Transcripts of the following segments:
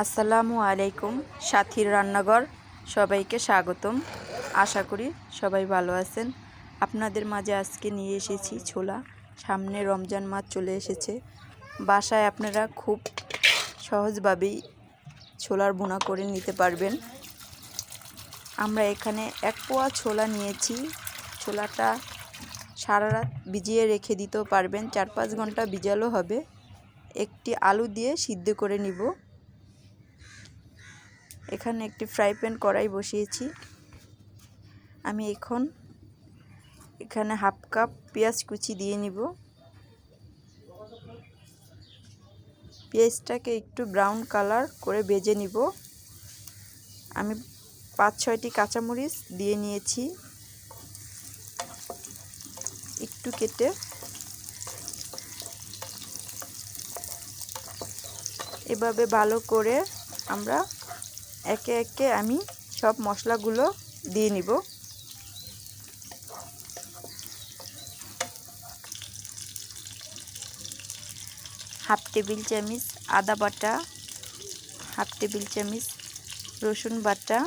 আসসালামু আলাইকুম সাথীর রান্নাঘর সবাইকে স্বাগতম। আশা করি সবাই ভালো আছেন। আপনাদের মাঝে আজকে নিয়ে এসেছি ছোলা। সামনে রমজান মাস চলে এসেছে। বাসায় আপনারা খুব সহজভাবেই ছোলার ভুনা করে নিতে পারবেন। আমরা এখানে 1 পোয়া ছোলা নিয়েছি। ছোলাটা সারা রাত ভিজিয়ে রেখে দিতেও পারবেন, 4-5 ঘন্টা ভিজালো হবে। একটি আলু দিয়ে সিদ্ধ করে নিব। এখানে একটি ফ্রাই প্যান কড়াই বসিয়েছি। আমি এখানে 1/2 কাপ পেঁয়াজ কুচি দিয়ে নিব। পেঁয়াজটাকে একটু ব্রাউন কালার করে ভেজে নিব। আমি 5-6টি কাঁচামরিচ দিয়ে নিয়েছি একটু কেটে। এভাবে ভালো করে আমরা একে একে আমি সব মশলাগুলো দিয়ে নিব। হাফ টেবিল চামচ আদা বাটা, হাফ টেবিল চামচ রসুন বাটা,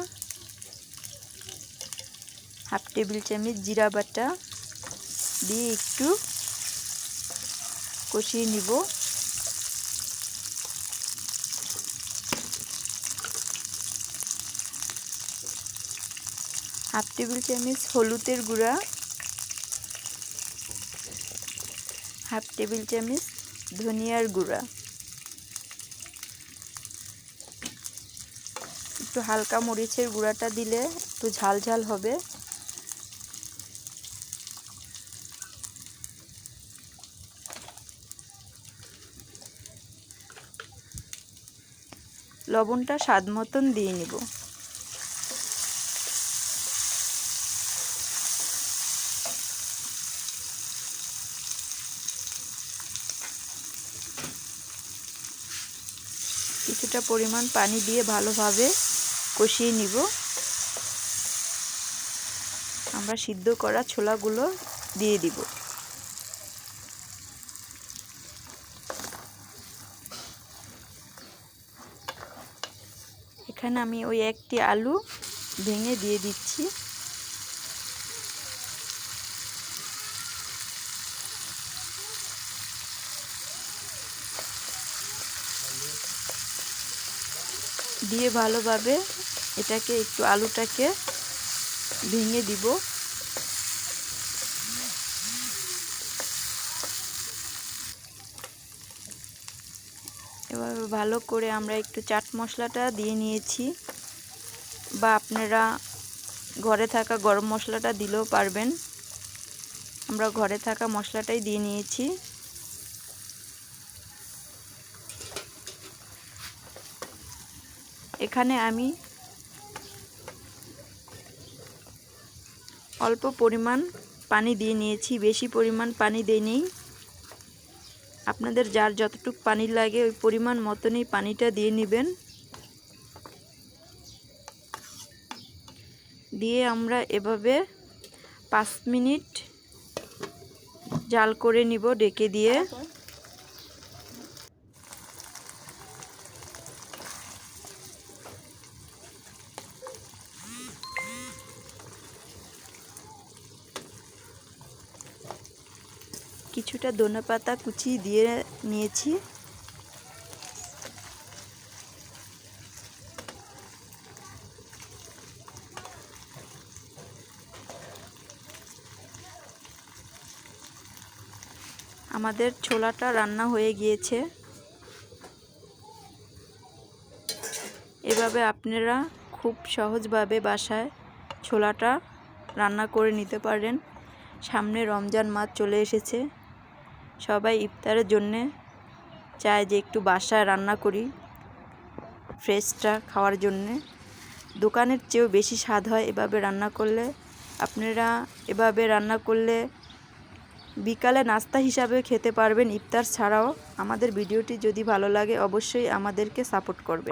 হাফ টেবিল চামচ জিরা বাটা দিয়ে একটু কষিয়ে নিব। হাফ টেবিল চামচ হলুদের গুঁড়া, হাফ টেবিল চামচ ধনিয়ার গুঁড়া, একটু হালকা মরিচের গুঁড়াটা দিলে একটু ঝাল ঝাল হবে। লবণটা স্বাদ মতন দিয়ে নিব। কিছুটা পরিমাণ পানি দিয়ে ভালোভাবে কষিয়ে নিব। আমরা সিদ্ধ করা ছোলাগুলো দিয়ে দিব। এখানে আমি ওই একটি আলু ভেঙে দিয়ে দিচ্ছি। দিয়ে ভালোভাবে এটাকে একটু আলুটাকে ভেঙে দিব। এভাবে ভালো করে আমরা একটু চাট মশলাটা দিয়ে নিয়েছি, বা আপনারা ঘরে থাকা গরম মশলাটা দিলেও পারবেন। আমরা ঘরে থাকা মশলাটাই দিয়ে নিয়েছি। এখানে আমি অল্প পরিমাণ পানি দিয়ে নিয়েছি, বেশি পরিমাণ পানি দেইনি। আপনাদের যার যতটুকু পানি লাগে ওই পরিমাণ মতনই পানিটা দিয়ে নেবেন। দিয়ে আমরা এভাবে 5 মিনিট জাল করে নিব ঢেকে দিয়ে। কিছুটা ধনেপাতা কুচি দিয়ে নিয়েছি। আমাদের ছোলাটা রান্না হয়ে গিয়েছে। এভাবে আপনারা খুব সহজভাবে বাসায় ছোলাটা রান্না করে নিতে পারেন। সামনে রমজান মাস চলে এসেছে। সবাই ইফতারের জন্যে চায় যে একটু বাসায় রান্না করি ফ্রেশটা খাওয়ার জন্যে। দোকানের চেয়েও বেশি স্বাদ হয় এভাবে রান্না করলে। আপনারা এভাবে রান্না করলে বিকালে নাস্তা হিসাবে খেতে পারবেন ইফতার ছাড়াও। আমাদের ভিডিওটি যদি ভালো লাগে অবশ্যই আমাদেরকে সাপোর্ট করবেন।